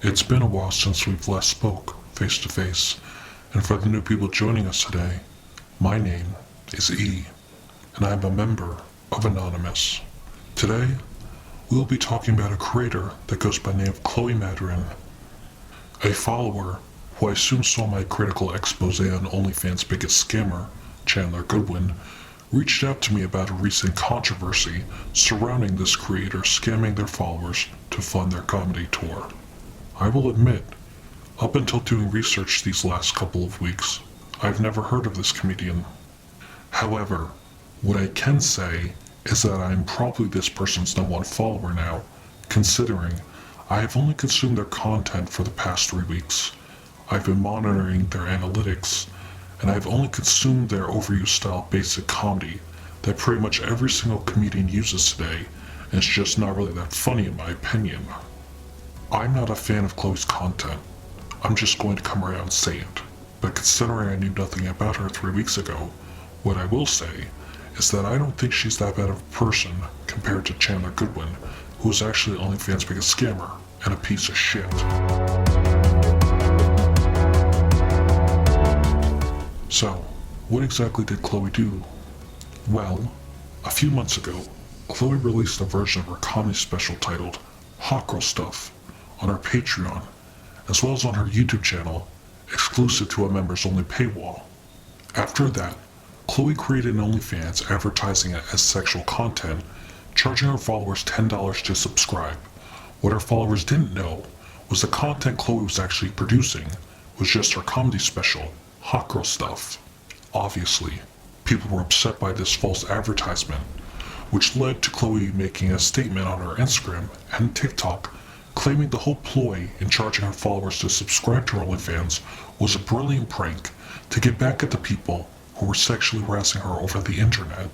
It's been a while since we've last spoke, face to face, and for the new people joining us today, my name is E, and I'm a member of Anonymous. Today, we'll be talking about a creator that goes by the name of Chloe Maddren, a follower who I assume saw my critical expose on Onlyfans' biggest scammer, Chandler Goodwin, reached out to me about a recent controversy surrounding this creator scamming their followers to fund their comedy tour. I will admit, up until doing research these last couple of weeks, I've never heard of this comedian. However, what I can say is that I'm probably this person's #1 follower now, considering I have only consumed their content for the past 3 weeks. I've been monitoring their analytics, and I've only consumed their overused style basic comedy that pretty much every single comedian uses today, and it's just not really that funny in my opinion. I'm not a fan of Chloe's content. I'm just going to come around and say it. But considering I knew nothing about her 3 weeks ago, what I will say is that I don't think she's that bad of a person compared to Chandler Goodwin, who is actually OnlyFans' biggest scammer and a piece of shit. So, what exactly did Chloe do? Well, a few months ago, Chloe released a version of her comedy special titled Hot Girl Stuff on her Patreon, as well as on her YouTube channel, exclusive to a members-only paywall. After that, Chloe created an OnlyFans advertising it as sexual content, charging her followers $10 to subscribe. What her followers didn't know was the content Chloe was actually producing was just her comedy special, Hot Girl Stuff. Obviously, people were upset by this false advertisement, which led to Chloe making a statement on her Instagram and TikTok claiming the whole ploy in charging her followers to subscribe to her OnlyFans was a brilliant prank to get back at the people who were sexually harassing her over the internet.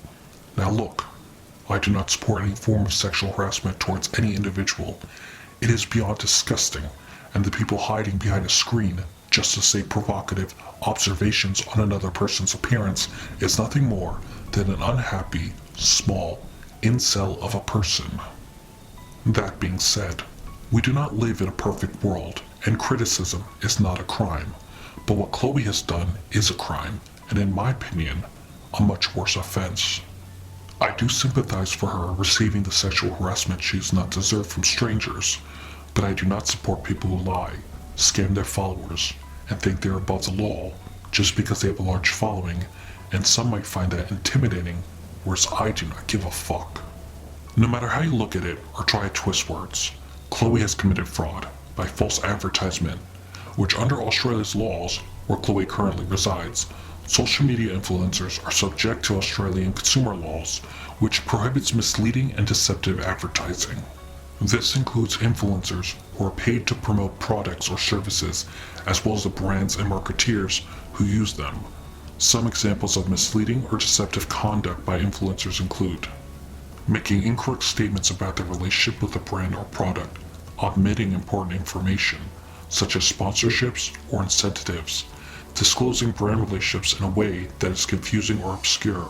Now look, I do not support any form of sexual harassment towards any individual. It is beyond disgusting, and the people hiding behind a screen just to say provocative observations on another person's appearance is nothing more than an unhappy, small incel of a person. That being said, we do not live in a perfect world, and criticism is not a crime. But what Chloe has done is a crime, and in my opinion, a much worse offense. I do sympathize for her receiving the sexual harassment she does not deserve from strangers, but I do not support people who lie, scam their followers, and think they're above the law just because they have a large following, and some might find that intimidating, whereas I do not give a fuck. No matter how you look at it or try to twist words, Chloe has committed fraud by false advertisement, which under Australia's laws, where Chloe currently resides, social media influencers are subject to Australian consumer laws, which prohibits misleading and deceptive advertising. This includes influencers who are paid to promote products or services, as well as the brands and marketeers who use them. Some examples of misleading or deceptive conduct by influencers include making incorrect statements about their relationship with a brand or product, omitting important information, such as sponsorships or incentives, disclosing brand relationships in a way that is confusing or obscure,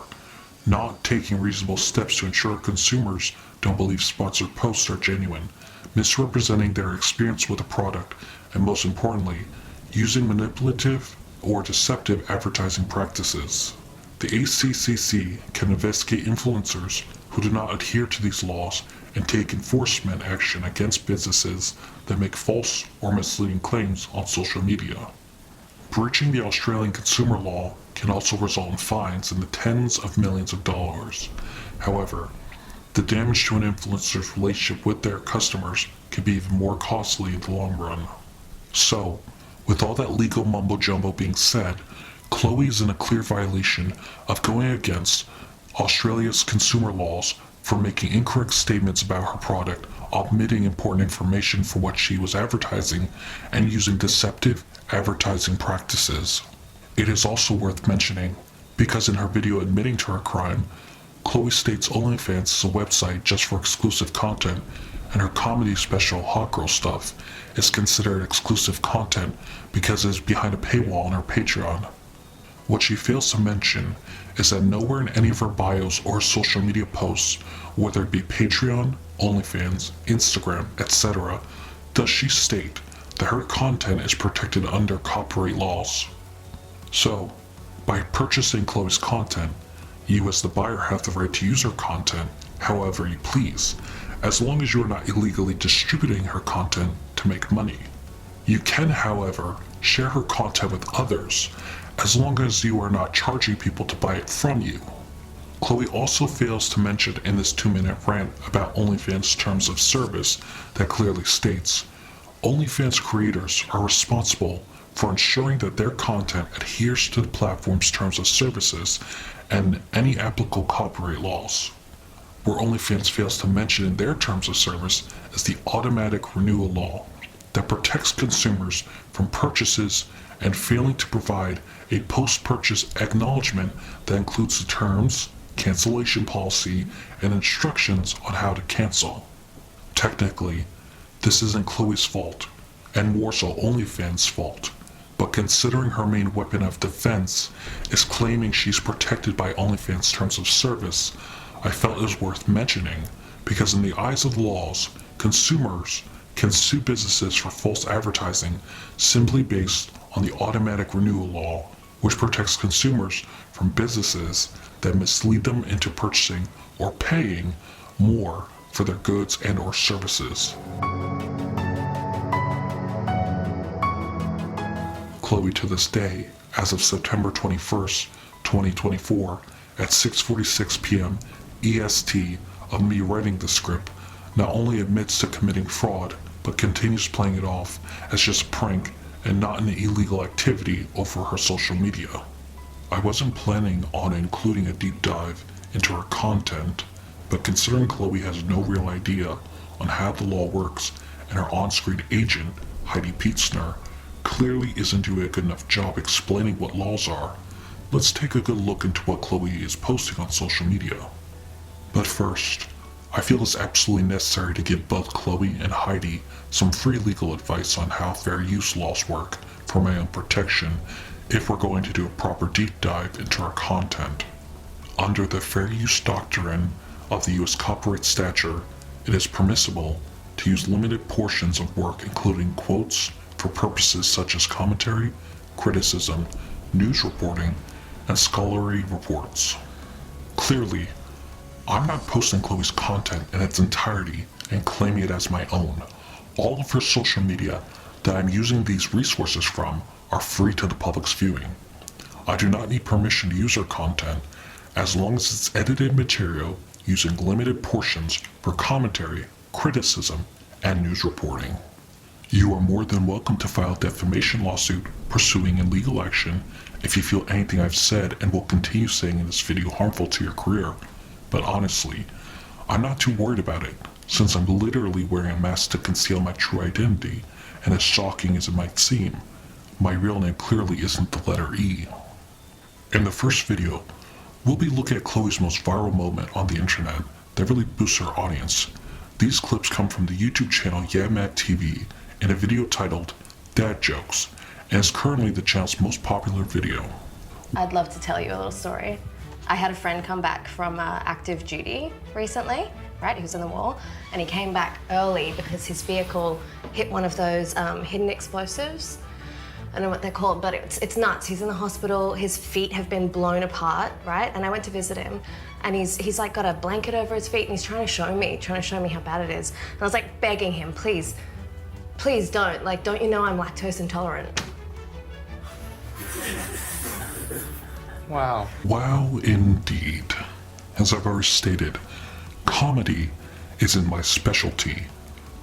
not taking reasonable steps to ensure consumers don't believe sponsored posts are genuine, misrepresenting their experience with a product, and most importantly, using manipulative or deceptive advertising practices. The ACCC can investigate influencers who do not adhere to these laws and take enforcement action against businesses that make false or misleading claims on social media. Breaching the Australian consumer law can also result in fines in the tens of millions of dollars. However, the damage to an influencer's relationship with their customers can be even more costly in the long run. So, with all that legal mumbo-jumbo being said, Chloe is in a clear violation of going against Australia's consumer laws for making incorrect statements about her product, omitting important information for what she was advertising, and using deceptive advertising practices. It is also worth mentioning, because in her video admitting to her crime, Chloe states OnlyFans is a website just for exclusive content, and her comedy special Hot Girl Stuff is considered exclusive content because it is behind a paywall on her Patreon. What she fails to mention is that nowhere in any of her bios or social media posts, whether it be Patreon, OnlyFans, Instagram, etc., does she state that her content is protected under copyright laws. So, by purchasing Chloe's content, you as the buyer have the right to use her content however you please, as long as you are not illegally distributing her content to make money. You can, however, share her content with others, as long as you are not charging people to buy it from you. Chloe also fails to mention in this 2-minute rant about OnlyFans terms of service that clearly states, OnlyFans creators are responsible for ensuring that their content adheres to the platform's terms of services and any applicable copyright laws. Where OnlyFans fails to mention in their terms of service is the automatic renewal law that protects consumers from purchases and failing to provide a post-purchase acknowledgement that includes the terms, cancellation policy, and instructions on how to cancel. Technically, this isn't Chloe's fault, and more so OnlyFans' fault, but considering her main weapon of defense is claiming she's protected by OnlyFans' terms of service, I felt it was worth mentioning, because in the eyes of the laws, consumers can sue businesses for false advertising simply based on the automatic renewal law, which protects consumers from businesses that mislead them into purchasing or paying more for their goods and or services. Chloe to this day, as of September 21st, 2024, at 6:46 p.m. EST of me writing the script, not only admits to committing fraud, but continues playing it off as just a prank and not an illegal activity over her social media. I wasn't planning on including a deep dive into her content, but considering Chloe has no real idea on how the law works and her on-screen agent, Heidi Pietzner, clearly isn't doing a good enough job explaining what laws are, let's take a good look into what Chloe is posting on social media. But first, I feel it's absolutely necessary to give both Chloe and Heidi some free legal advice on how fair use laws work for my own protection if we're going to do a proper deep dive into our content. Under the fair use doctrine of the US copyright statute, it is permissible to use limited portions of work including quotes for purposes such as commentary, criticism, news reporting, and scholarly reports. Clearly, I'm not posting Chloe's content in its entirety and claiming it as my own. All of her social media that I'm using these resources from are free to the public's viewing. I do not need permission to use her content as long as it's edited material using limited portions for commentary, criticism, and news reporting. You are more than welcome to file a defamation lawsuit pursuing in legal action if you feel anything I've said and will continue saying in this video harmful to your career. But honestly, I'm not too worried about it, since I'm literally wearing a mask to conceal my true identity, and as shocking as it might seem, my real name clearly isn't the letter E. In the first video, we'll be looking at Chloe's most viral moment on the internet that really boosts her audience. These clips come from the YouTube channel YeahMadTV in a video titled Dad Jokes, and is currently the channel's most popular video. I'd love to tell you a little story. I had a friend come back from active duty recently, right? He was in the war, and he came back early because his vehicle hit one of those hidden explosives. I don't know what they're called, but it's nuts. He's in the hospital, his feet have been blown apart, right? And I went to visit him, and he's like got a blanket over his feet, and he's trying to show me how bad it is. And I was like begging him, please don't. Like, don't you know I'm lactose intolerant? Wow. Wow, indeed. As I've already stated, comedy isn't my specialty,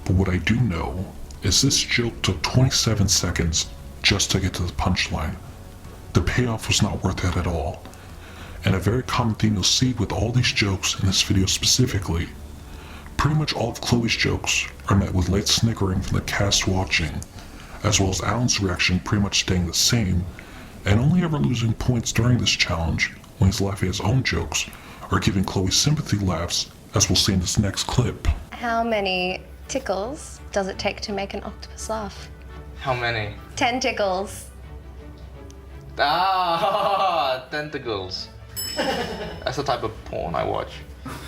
but what I do know is this joke took 27 seconds just to get to the punchline. The payoff was not worth it at all, and a very common theme you'll see with all these jokes in this video specifically. Pretty much all of Chloe's jokes are met with light snickering from the cast watching, as well as Alan's reaction pretty much staying the same, and only ever losing points during this challenge when he's laughing at his own jokes or giving Chloe sympathy laughs, as we'll see in this next clip. How many tickles does it take to make an octopus laugh? How many? 10 tickles. Ah, tentacles. That's the type of porn I watch.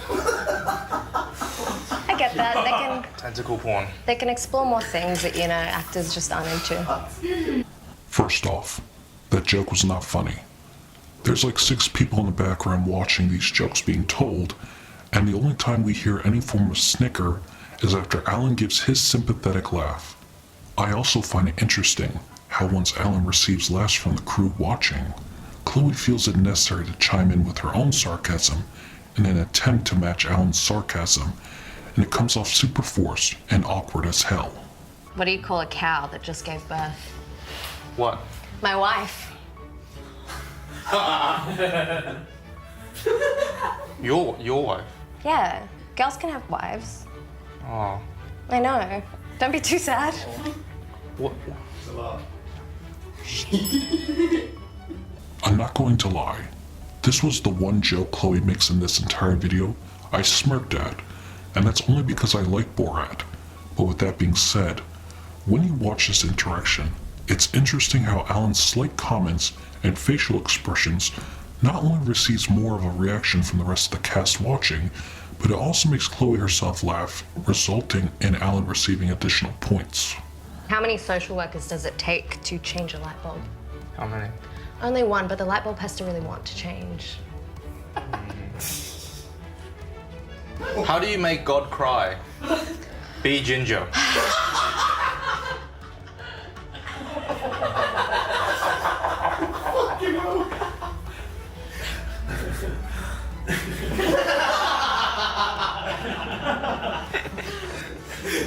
I get that. Tentacle porn. They can explore more things that, actors just aren't into. First off, that joke was not funny. There's like 6 people in the background watching these jokes being told, and the only time we hear any form of snicker is after Alan gives his sympathetic laugh. I also find it interesting how once Alan receives laughs from the crew watching, Chloe feels it necessary to chime in with her own sarcasm in an attempt to match Alan's sarcasm, and it comes off super forced and awkward as hell. What do you call a cow that just gave birth? What? My wife. Your wife? Yeah, girls can have wives. Oh. I know. Don't be too sad. What? I'm not going to lie. This was the one joke Chloe makes in this entire video I smirked at, and that's only because I like Borat. But with that being said, when you watch this interaction, it's interesting how Alan's slight comments and facial expressions not only receives more of a reaction from the rest of the cast watching, but it also makes Chloe herself laugh, resulting in Alan receiving additional points. How many social workers does it take to change a light bulb? How many? Only one, but the light bulb has to really want to change. How do you make God cry? Be ginger.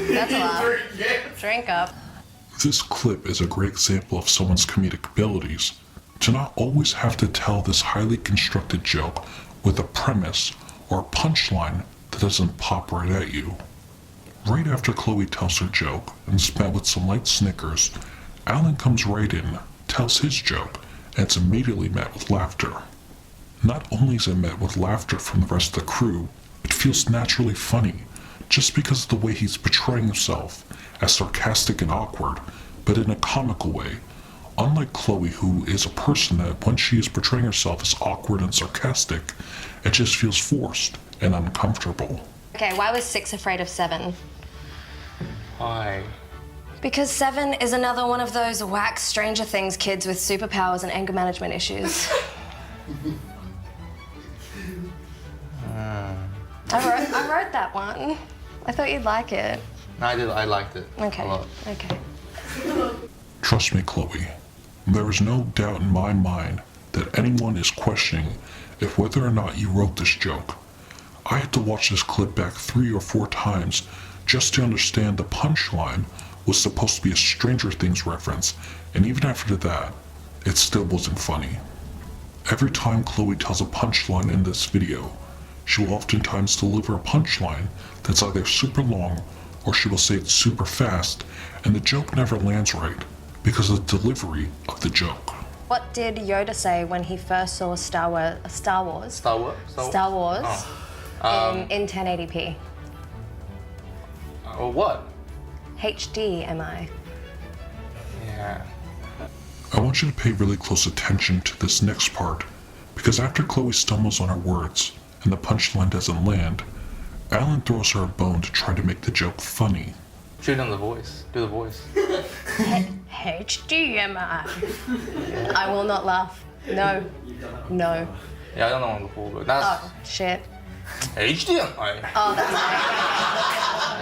That's a lot. Drink up. This clip is a great example of someone's comedic abilities to not always have to tell this highly constructed joke with a premise or a punchline that doesn't pop right at you. Right after Chloe tells her joke and is met with some light snickers, Alan comes right in, tells his joke, and it's immediately met with laughter. Not only is it met with laughter from the rest of the crew, it feels naturally funny, just because of the way he's portraying himself as sarcastic and awkward, but in a comical way. Unlike Chloe, who is a person that when she is portraying herself as awkward and sarcastic, it just feels forced and uncomfortable. Okay, why was 6 afraid of 7? Why? Because 7 is another one of those whack Stranger Things kids with superpowers and anger management issues. I wrote that one. I thought you'd like it. I liked it Okay. a lot. Okay. Trust me, Chloe, there is no doubt in my mind that anyone is questioning if whether or not you wrote this joke. I had to watch this clip back 3 or 4 times just to understand the punchline was supposed to be a Stranger Things reference, and even after that, it still wasn't funny. Every time Chloe tells a punchline in this video, she will oftentimes deliver a punchline that's either super long or she will say it super fast, and the joke never lands right because of the delivery of the joke. What did Yoda say when he first saw Star Wars? Star Wars? In 1080p? Or what? HDMI. Yeah. I want you to pay really close attention to this next part, because after Chloe stumbles on her words and the punchline doesn't land, Alan throws her a bone to try to make the joke funny. Shoot on the voice. Do the voice. HDMI. I will not laugh. No. No. Yeah, I don't know one before, but that's Oh, shit. HDMI. Oh, that's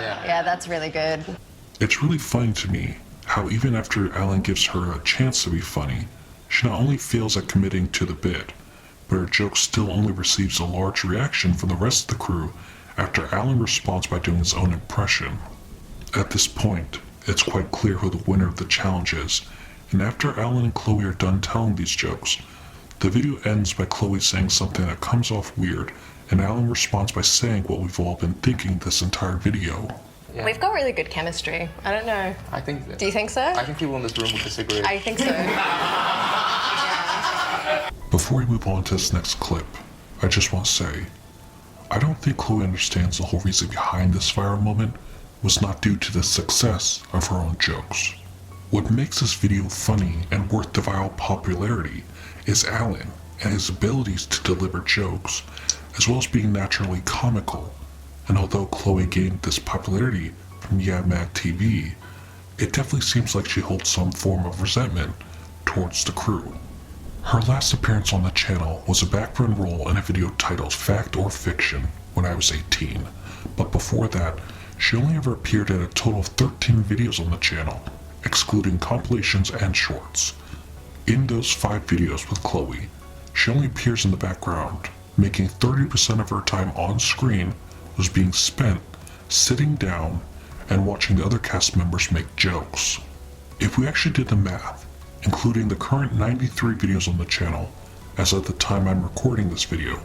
Yeah. Yeah, that's really good. It's really funny to me how even after Alan gives her a chance to be funny, she not only fails at committing to the bit, but her joke still only receives a large reaction from the rest of the crew after Alan responds by doing his own impression. At this point, it's quite clear who the winner of the challenge is, and after Alan and Chloe are done telling these jokes, the video ends by Chloe saying something that comes off weird, and Alan responds by saying what we've all been thinking this entire video. Yeah. We've got really good chemistry. I don't know. I think that. Do you think so? I think people in this room would disagree. I think so. Before we move on to this next clip, I just want to say, I don't think Chloe understands the whole reason behind this viral moment was not due to the success of her own jokes. What makes this video funny and worth the viral popularity is Alan and his abilities to deliver jokes, as well as being naturally comical. And although Chloe gained this popularity from from Yeah Mad TV, it definitely seems like she holds some form of resentment towards the crew. Her last appearance on the channel was a background role in a video titled Fact or Fiction when I was 18, but before that, she only ever appeared in a total of 13 videos on the channel, excluding compilations and shorts. In those 5 videos with Chloe, she only appears in the background, making 30% of her time on screen was being spent sitting down and watching the other cast members make jokes. If we actually did the math, including the current 93 videos on the channel, as at the time I'm recording this video,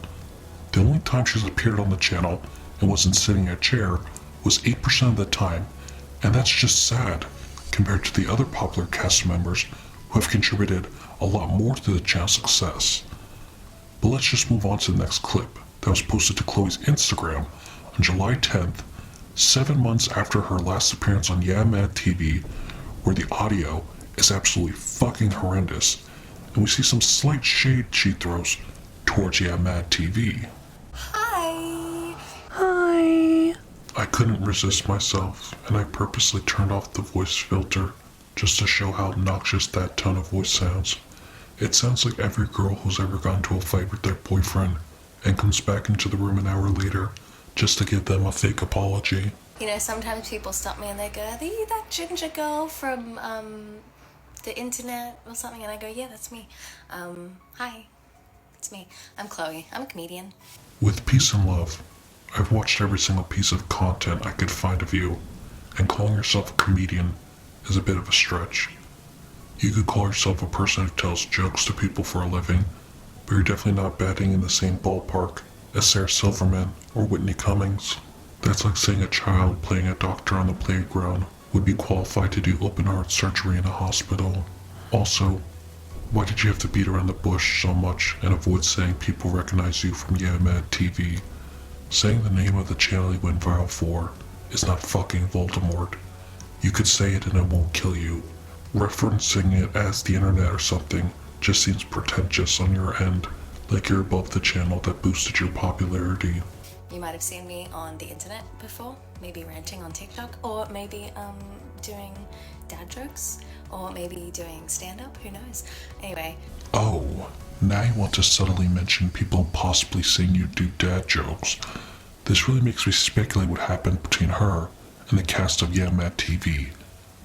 the only time she's appeared on the channel and wasn't sitting in a chair was 8% of the time, and that's just sad compared to the other popular cast members who have contributed a lot more to the channel's success. But let's just move on to the next clip that was posted to Chloe's Instagram on July 10th, 7 months after her last appearance on Yeah Mad TV, where the audio is absolutely fucking horrendous, and we see some slight shade she throws towards Yeah Mad TV. Hi. Hi. I couldn't resist myself, and I purposely turned off the voice filter just to show how obnoxious that tone of voice sounds. It sounds like every girl who's ever gotten into a fight with their boyfriend and comes back into the room an hour later just to give them a fake apology. You know, sometimes people stop me and they go, "Are you that ginger girl from the internet or something?" And I go, "Yeah, that's me. Hi, it's me. I'm Chloe. I'm a comedian." With peace and love, I've watched every single piece of content I could find of you, and calling yourself a comedian is a bit of a stretch. You could call yourself a person who tells jokes to people for a living, but you're definitely not batting in the same ballpark as Sarah Silverman or Whitney Cummings. That's like saying a child playing a doctor on the playground would be qualified to do open heart surgery in a hospital. Also, why did you have to beat around the bush so much and avoid saying people recognize you from Yeah Mad TV? Saying the name of the channel you went viral for is not fucking Voldemort. You could say it and it won't kill you. Referencing it as the internet or something just seems pretentious on your end, like you're above the channel that boosted your popularity. You might have seen me on the internet before, maybe ranting on TikTok, or maybe doing dad jokes, or maybe doing stand-up, who knows. Anyway. Oh, now you want to subtly mention people possibly seeing you do dad jokes. This really makes me speculate what happened between her and the cast of Yeah Mad TV.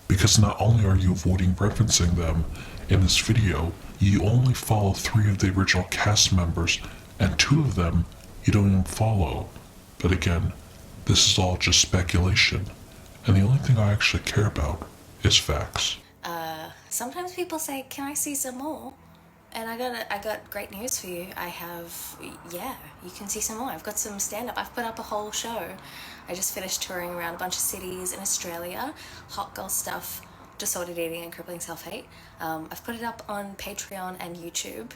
Because not only are you avoiding referencing them in this video, you only follow 3 of the original cast members, and 2 of them you don't even follow. But again, this is all just speculation, and the only thing I actually care about is facts. Sometimes people say, "Can I see some more?" And I got great news for you. You can see some more. I've got some stand-up. I've put up a whole show. I just finished touring around a bunch of cities in Australia. Hot girl stuff, disordered eating and crippling self-hate. I've put it up on Patreon and YouTube.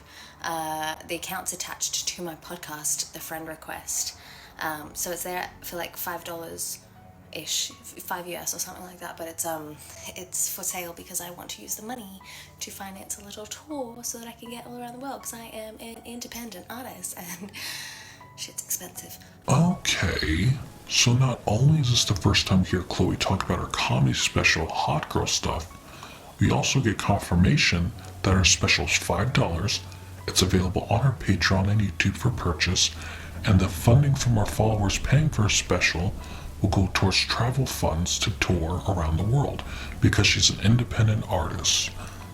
The account's attached to my podcast, The Friend Request. So it's there for like $5-ish, $5 or something like that. But it's for sale because I want to use the money to finance a little tour so that I can get all around the world, because I am an independent artist and shit's expensive. Okay, so not only is this the first time we hear Chloe talk about her comedy special, Hot Girl Stuff, we also get confirmation that her special is $5. It's available on her Patreon and YouTube for purchase, and the funding from our followers paying for her special will go towards travel funds to tour around the world, because she's an independent artist.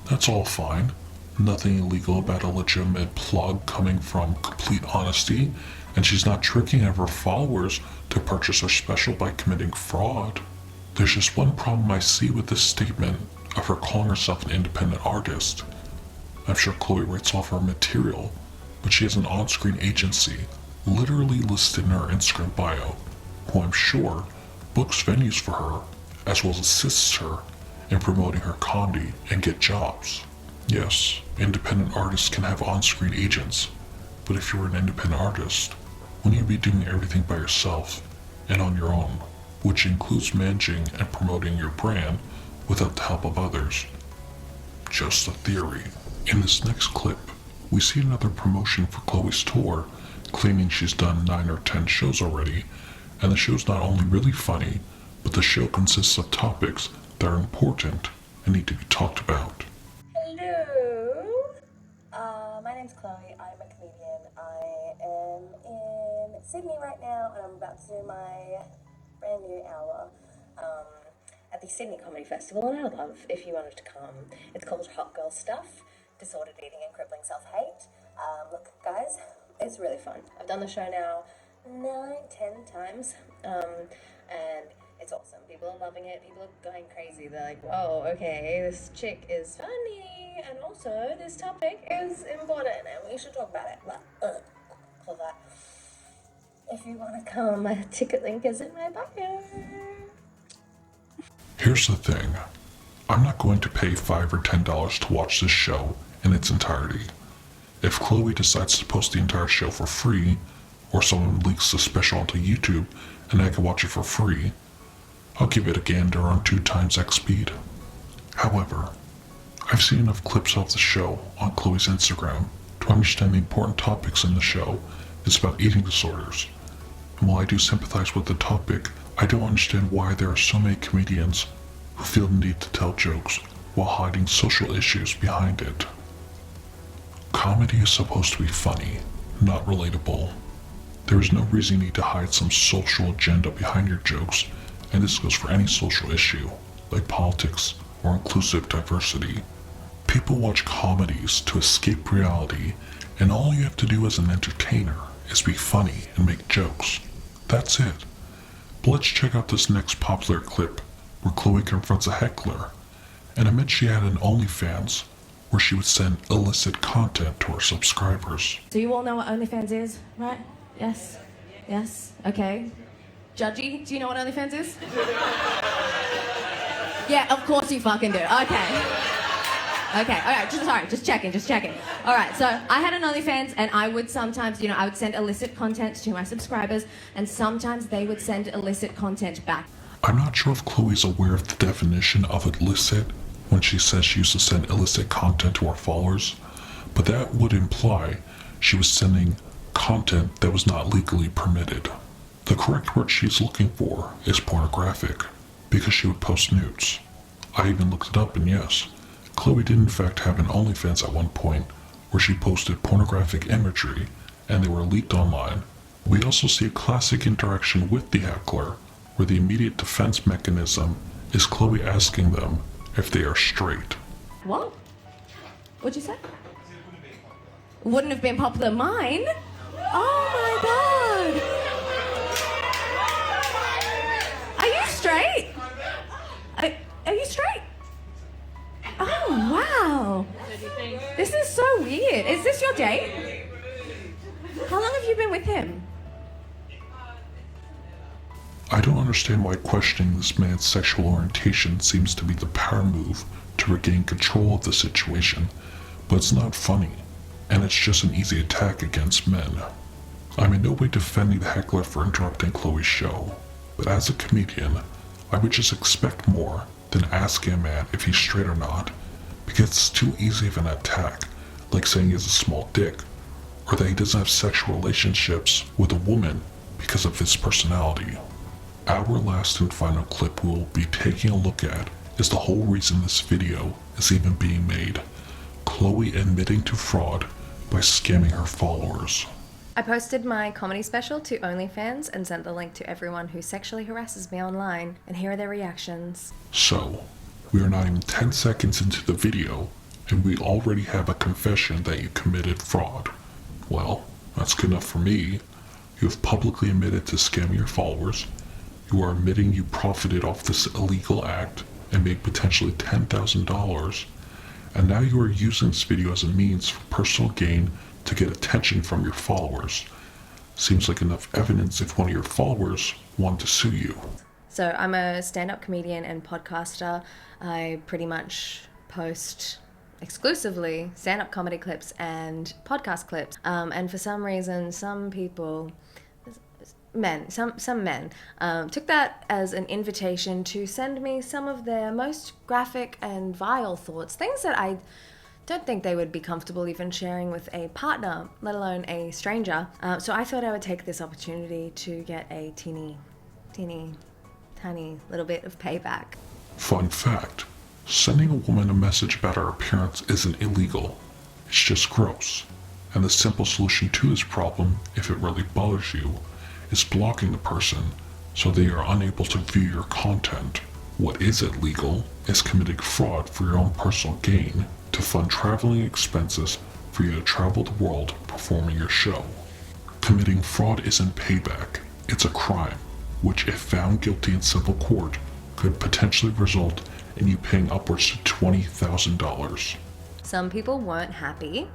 That's all fine. Nothing illegal about a legitimate plug coming from complete honesty, and she's not tricking any of her followers to purchase her special by committing fraud. There's just one problem I see with this statement of her calling herself an independent artist. I'm sure Chloe writes off her material, but she has an on-screen agency literally listed in her Instagram bio, who I'm sure books venues for her, as well as assists her in promoting her comedy and get jobs. Yes, independent artists can have on-screen agents, but if you're an independent artist, wouldn't you be doing everything by yourself and on your own, which includes managing and promoting your brand without the help of others? Just a theory. In this next clip, we see another promotion for Chloe's tour, claiming she's done 9 or 10 shows already, and the show's not only really funny, but but the show consists of topics that are important and need to be talked about. Hello, my name's Chloe. I'm a comedian. I am in Sydney right now, and I'm about to do my brand new hour at the Sydney Comedy Festival, and I would love if you wanted to come. It's called Hot Girl Stuff, Disordered Eating and Crippling Self-Hate. Look, guys, it's really fun. I've done the show now 9-10 times, and it's awesome. People are loving it. People are going crazy. They're like, whoa, okay, this chick is funny, and also this topic is important, and we should talk about it. But, for that, if you want to come, my ticket link is in my bio. Here's the thing. I'm not going to pay $5 or $10 to watch this show in its entirety. If Chloe decides to post the entire show for free, or someone leaks the special onto YouTube and I can watch it for free, I'll give it a gander on 2x X speed. However, I've seen enough clips of the show on Chloe's Instagram to understand the important topics in the show is about eating disorders. And while I do sympathize with the topic, I don't understand why there are so many comedians who feel the need to tell jokes while hiding social issues behind it. Comedy is supposed to be funny, not relatable. There is no reason you need to hide some social agenda behind your jokes, and this goes for any social issue, like politics or inclusive diversity. People watch comedies to escape reality, and all you have to do as an entertainer is be funny and make jokes. That's it. But let's check out this next popular clip where Chloe confronts a heckler, and admits she had an Onlyfans where she would send illicit content to her subscribers. So you all know what OnlyFans is, right? Yes? Yes? Okay. Judgy, do you know what OnlyFans is? Yeah, of course you fucking do. Okay. Okay, alright, just checking. Alright, so I had an OnlyFans, and I would sometimes, I would send illicit content to my subscribers, and sometimes they would send illicit content back. I'm not sure if Chloe's aware of the definition of illicit when she says she used to send illicit content to her followers, but that would imply she was sending content that was not legally permitted. The correct word she's looking for is pornographic, because she would post nudes. I even looked it up, and yes, Chloe did in fact have an OnlyFans at one point where she posted pornographic imagery and they were leaked online. We also see a classic interaction with the heckler where the immediate defense mechanism is Chloe asking them if they are straight. What? What'd you say? Wouldn't have been popular. Mine? Oh my god! Are you straight? Are you straight? Oh wow! This is so weird. Is this your date? How long have you been with him? I don't understand why questioning this man's sexual orientation seems to be the power move to regain control of the situation, but it's not funny, and it's just an easy attack against men. I'm in no way defending the heckler for interrupting Chloe's show, but as a comedian, I would just expect more than asking a man if he's straight or not, because it's too easy of an attack, like saying he has a small dick, or that he doesn't have sexual relationships with a woman because of his personality. Our last and final clip we'll be taking a look at is the whole reason this video is even being made. Chloe admitting to fraud by scamming her followers. I posted my comedy special to Onlyfans and sent the link to everyone who sexually harasses me online, and here are their reactions. So, we are not even 10 seconds into the video, and we already have a confession that you committed fraud. Well, that's good enough for me. You have publicly admitted to scamming your followers. You are admitting you profited off this illegal act and made potentially $10,000, and now you are using this video as a means for personal gain to get attention from your followers. Seems like enough evidence if one of your followers wanted to sue you. So I'm a stand-up comedian and podcaster. I pretty much post exclusively stand-up comedy clips and podcast clips. And for some reason, some people, some men, took that as an invitation to send me some of their most graphic and vile thoughts, things that I don't think they would be comfortable even sharing with a partner, let alone a stranger. So I thought I would take this opportunity to get a teeny tiny little bit of payback. Fun fact, sending a woman a message about her appearance isn't illegal. It's just gross. And the simple solution to this problem, if it really bothers you, is blocking the person so they are unable to view your content. What is illegal is committing fraud for your own personal gain to fund traveling expenses for you to travel the world performing your show. Committing fraud isn't payback, it's a crime, which if found guilty in civil court, could potentially result in you paying upwards to $20,000. Some people weren't happy.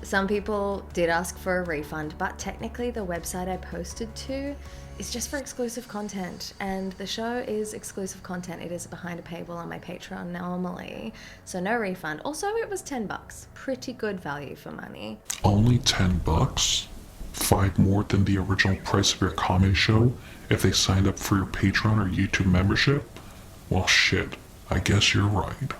Some people did ask for a refund, but technically the website I posted to is just for exclusive content, and the show is exclusive content. It is behind a paywall on my Patreon normally, so no refund. Also, it was $10. Pretty good value for money. Only $10? 5 more than the original price of your comedy show if they signed up for your Patreon or YouTube membership? Well shit, I guess you're right.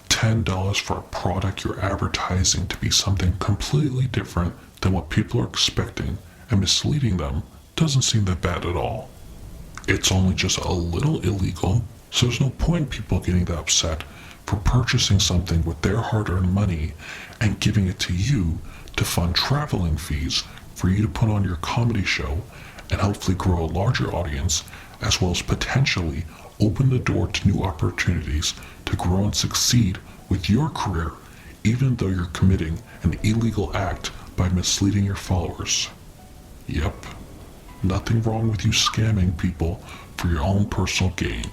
$10 for a product you're advertising to be something completely different than what people are expecting and misleading them doesn't seem that bad at all. It's only just a little illegal, so there's no point in people getting that upset for purchasing something with their hard-earned money and giving it to you to fund traveling fees for you to put on your comedy show and hopefully grow a larger audience, as well as potentially open the door to new opportunities to grow and succeed with your career, even though you're committing an illegal act by misleading your followers. Yep, nothing wrong with you scamming people for your own personal gain.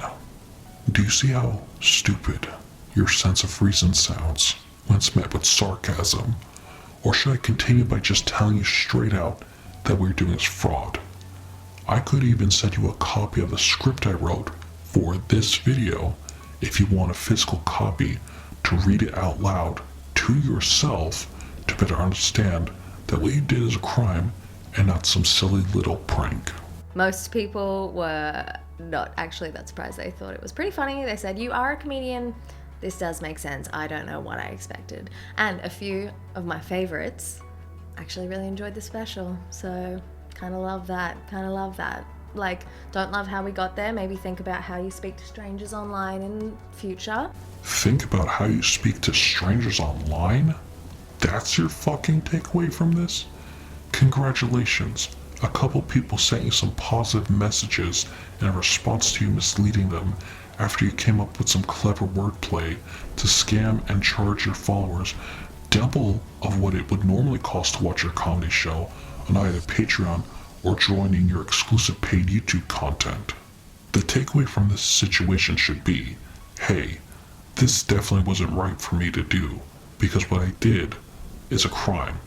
Do you see how stupid your sense of reason sounds when it's met with sarcasm? Or should I continue by just telling you straight out that what you're doing is fraud? I could even send you a copy of the script I wrote for this video if you want a physical copy to read it out loud to yourself to better understand that what you did is a crime and not some silly little prank. Most people were not actually that surprised. They thought it was pretty funny. They said, "You are a comedian. This does make sense. I don't know what I expected." And a few of my favorites actually really enjoyed the special. So kind of love that. Like, don't love how we got there. Maybe think about how you speak to strangers online in future. Think about how you speak to strangers online? That's your fucking takeaway from this? Congratulations. A couple people sent you some positive messages in response to you misleading them after you came up with some clever wordplay to scam and charge your followers double of what it would normally cost to watch your comedy show on either Patreon or joining your exclusive paid YouTube content. The takeaway from this situation should be, hey, this definitely wasn't right for me to do, because what I did is a crime,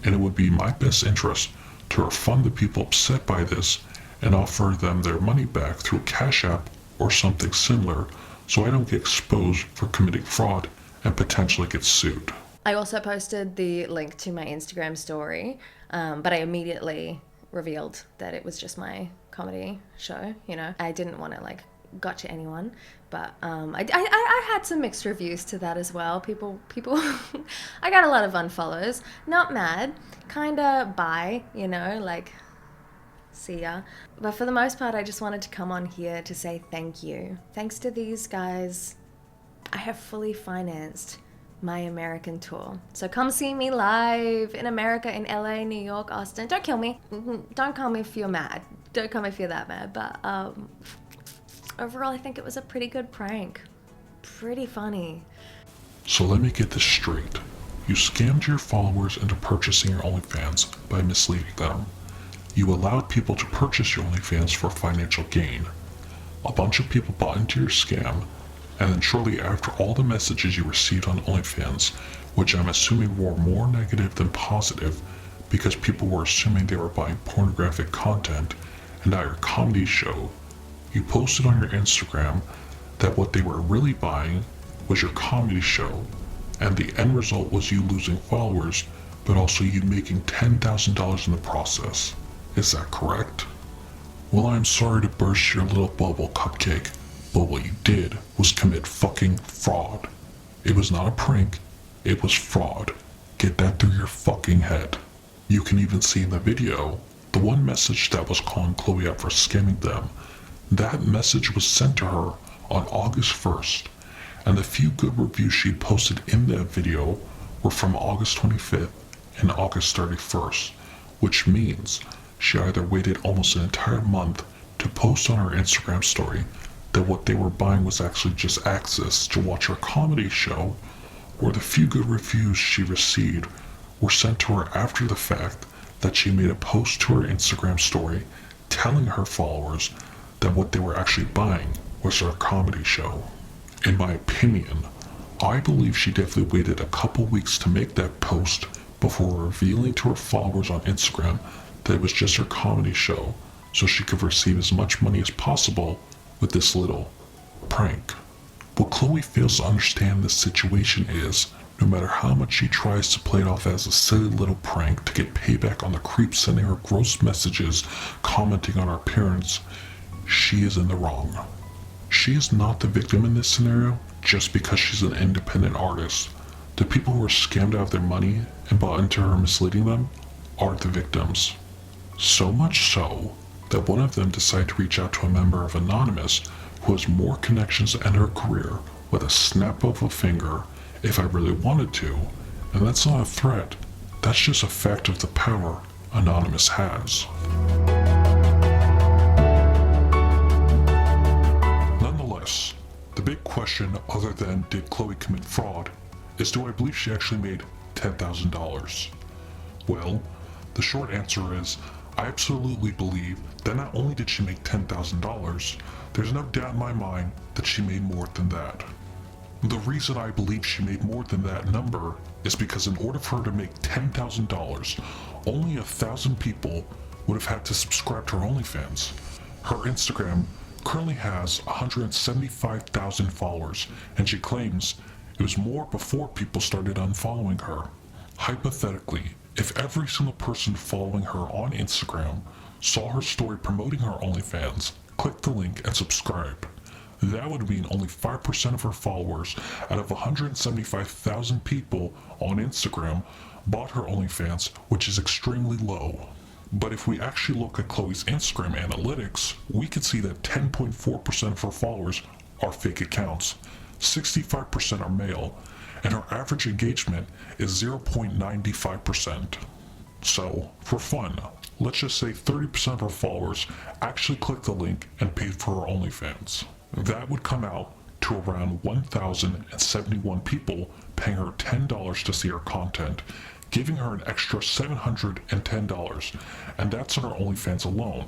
and it would be my best interest to refund the people upset by this and offer them their money back through Cash App or something similar, so I don't get exposed for committing fraud and potentially get sued. I also posted the link to my Instagram story, but I immediately revealed that it was just my comedy show. I didn't want to like gotcha anyone, but I had some mixed reviews to that as well. People I got a lot of unfollows. Not mad, kinda bye, like see ya. But for the most part, I just wanted to come on here to say thank you. Thanks to these guys, I have fully financed my American tour. So come see me live in America, in LA, New York, Austin. Don't kill me. Don't come if you're mad. Don't come if you're that mad. But overall, I think it was a pretty good prank. Pretty funny. So let me get this straight. You scammed your followers into purchasing your OnlyFans by misleading them. You allowed people to purchase your OnlyFans for financial gain. A bunch of people bought into your scam, and then shortly after, all the messages you received on OnlyFans, which I'm assuming were more negative than positive because people were assuming they were buying pornographic content and not your comedy show, you posted on your Instagram that what they were really buying was your comedy show, and the end result was you losing followers, but also you making $10,000 in the process. Is that correct? Well, I'm sorry to burst your little bubble, Cupcake, but what you did was commit fucking fraud. It was not a prank, it was fraud. Get that through your fucking head. You can even see in the video, the one message that was calling Chloe out for scamming them That message was sent to her on August 1st, and the few good reviews she posted in that video were from August 25th and August 31st, which means she either waited almost an entire month to post on her Instagram story that what they were buying was actually just access to watch her comedy show, or the few good reviews she received were sent to her after the fact that she made a post to her Instagram story telling her followers that what they were actually buying was her comedy show. In my opinion, I believe she definitely waited a couple weeks to make that post before revealing to her followers on Instagram that it was just her comedy show, so she could receive as much money as possible with this little prank. What Chloe fails to understand this situation is, no matter how much she tries to play it off as a silly little prank to get payback on the creeps sending her gross messages commenting on her appearance, she is in the wrong. She is not the victim in this scenario just because she's an independent artist. The people who are scammed out of their money and bought into her misleading them are the victims. So much so that one of them decided to reach out to a member of Anonymous who has more connections to end her career with a snap of a finger if I really wanted to, and that's not a threat, that's just a fact of the power Anonymous has. Nonetheless, the big question other than did Chloe commit fraud is, do I believe she actually made $10,000? Well, the short answer is I absolutely believe that not only did she make $10,000, there's no doubt in my mind that she made more than that. The reason I believe she made more than that number is because in order for her to make $10,000, only 1,000 people would have had to subscribe to her Onlyfans. Her Instagram currently has 175,000 followers, and she claims it was more before people started unfollowing her. Hypothetically, if every single person following her on Instagram saw her story promoting her OnlyFans, clicked the link and subscribed, that would mean only 5% of her followers out of 175,000 people on Instagram bought her OnlyFans, which is extremely low. But if we actually look at Chloe's Instagram analytics, we can see that 10.4% of her followers are fake accounts, 65% are male, and her average engagement is 0.95%. So, for fun, let's just say 30% of her followers actually clicked the link and paid for her OnlyFans. That would come out to around 1,071 people paying her $10 to see her content, giving her an extra $710, and that's on her OnlyFans alone.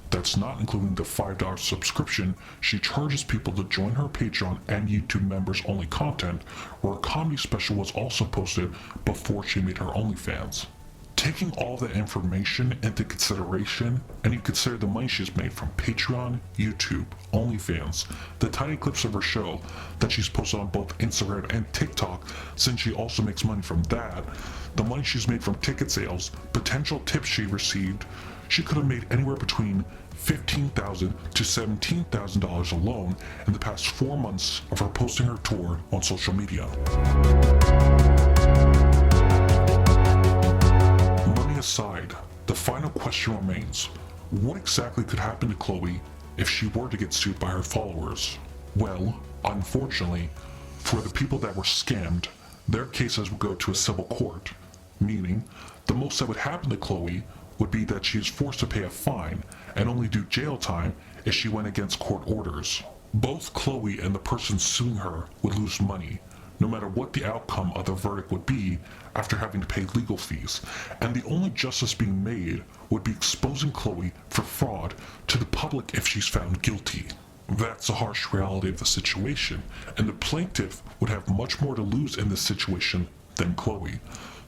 That's not including the $5 subscription she charges people to join her Patreon and YouTube members only content, where a comedy special was also posted before she made her OnlyFans. Taking all that information into consideration, and you consider the money she's made from Patreon, YouTube, OnlyFans, the tiny clips of her show that she's posted on both Instagram and TikTok, since she also makes money from that, the money she's made from ticket sales, potential tips she received, she could have made anywhere between $15,000 to $17,000 alone in the past 4 months of her posting her tour on social media. Money aside, the final question remains, what exactly could happen to Chloe if she were to get sued by her followers? Well, unfortunately, for the people that were scammed, their cases would go to a civil court, meaning the most that would happen to Chloe would be that she is forced to pay a fine and only do jail time if she went against court orders. Both Chloe and the person suing her would lose money, no matter what the outcome of the verdict would be after having to pay legal fees, and the only justice being made would be exposing Chloe for fraud to the public if she's found guilty. That's the harsh reality of the situation, and the plaintiff would have much more to lose in this situation than Chloe.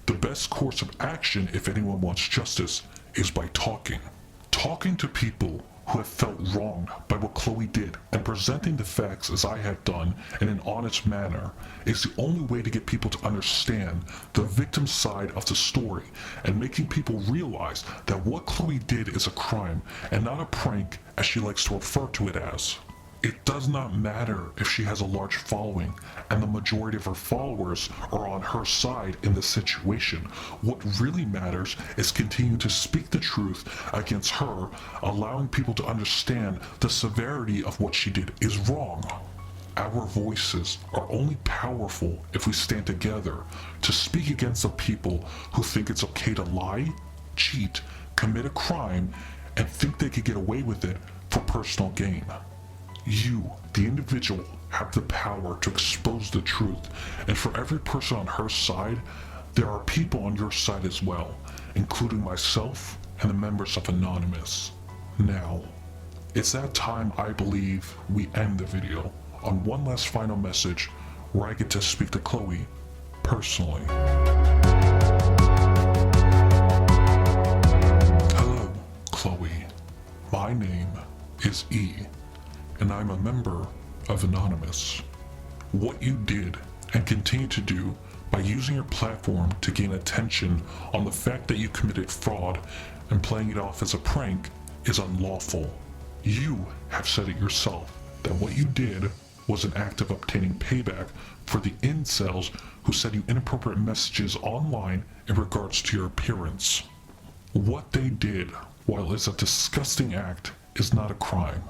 The best course of action, if anyone wants justice, is by talking. Talking to people who have felt wronged by what Chloe did and presenting the facts as I have done in an honest manner is the only way to get people to understand the victim's side of the story and making people realize that what Chloe did is a crime and not a prank as she likes to refer to it as. It does not matter if she has a large following and the majority of her followers are on her side in this situation. What really matters is continuing to speak the truth against her, allowing people to understand the severity of what she did is wrong. Our voices are only powerful if we stand together to speak against the people who think it's okay to lie, cheat, commit a crime, and think they could get away with it for personal gain. You, the individual, have the power to expose the truth, and for every person on her side, there are people on your side as well, including myself and the members of Anonymous. Now, it's that time I believe we end the video on one last final message where I get to speak to Chloe personally. Hello, Chloe. My name is E, and I'm a member of Anonymous. What you did and continue to do by using your platform to gain attention on the fact that you committed fraud and playing it off as a prank is unlawful. You have said it yourself that what you did was an act of obtaining payback for the incels who sent you inappropriate messages online in regards to your appearance. What they did, while it's a disgusting act, is not a crime.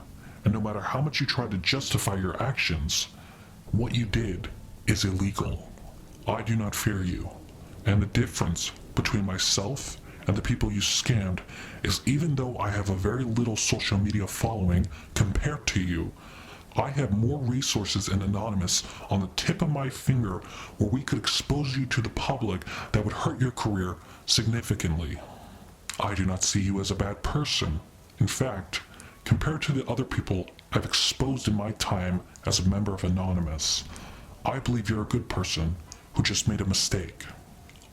And no matter how much you try to justify your actions, what you did is illegal. I do not fear you. And the difference between myself and the people you scammed is even though I have a very little social media following compared to you, I have more resources in Anonymous on the tip of my finger where we could expose you to the public that would hurt your career significantly. I do not see you as a bad person. In fact, compared to the other people I've exposed in my time as a member of Anonymous, I believe you're a good person who just made a mistake.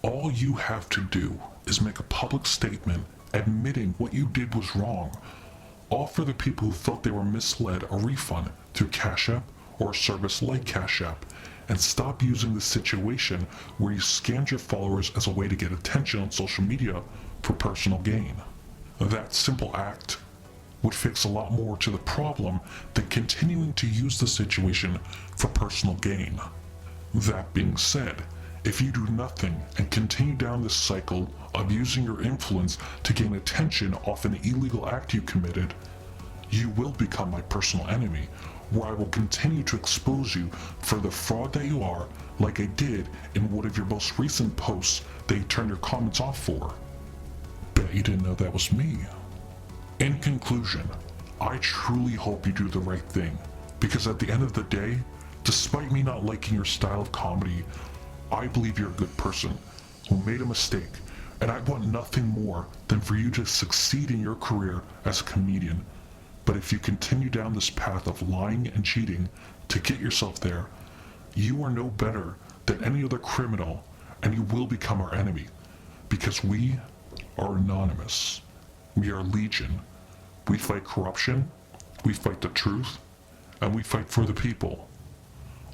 All you have to do is make a public statement admitting what you did was wrong. Offer the people who felt they were misled a refund through Cash App or a service like Cash App, and stop using the situation where you scammed your followers as a way to get attention on social media for personal gain. That simple act would fix a lot more to the problem than continuing to use the situation for personal gain. That being said, if you do nothing and continue down this cycle of using your influence to gain attention off an illegal act you committed, you will become my personal enemy, where I will continue to expose you for the fraud that you are, like I did in one of your most recent posts that you turned your comments off for. Bet you didn't know that was me. In conclusion, I truly hope you do the right thing, because at the end of the day, despite me not liking your style of comedy, I believe you're a good person who made a mistake, and I want nothing more than for you to succeed in your career as a comedian. But if you continue down this path of lying and cheating to get yourself there, you are no better than any other criminal, and you will become our enemy, because we are Anonymous. We are Legion. We fight corruption, we fight the truth, and we fight for the people.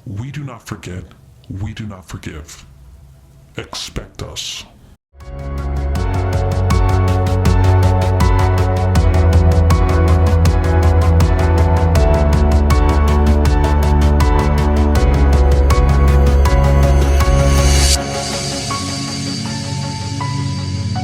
We do not forget, we do not forgive. Expect us.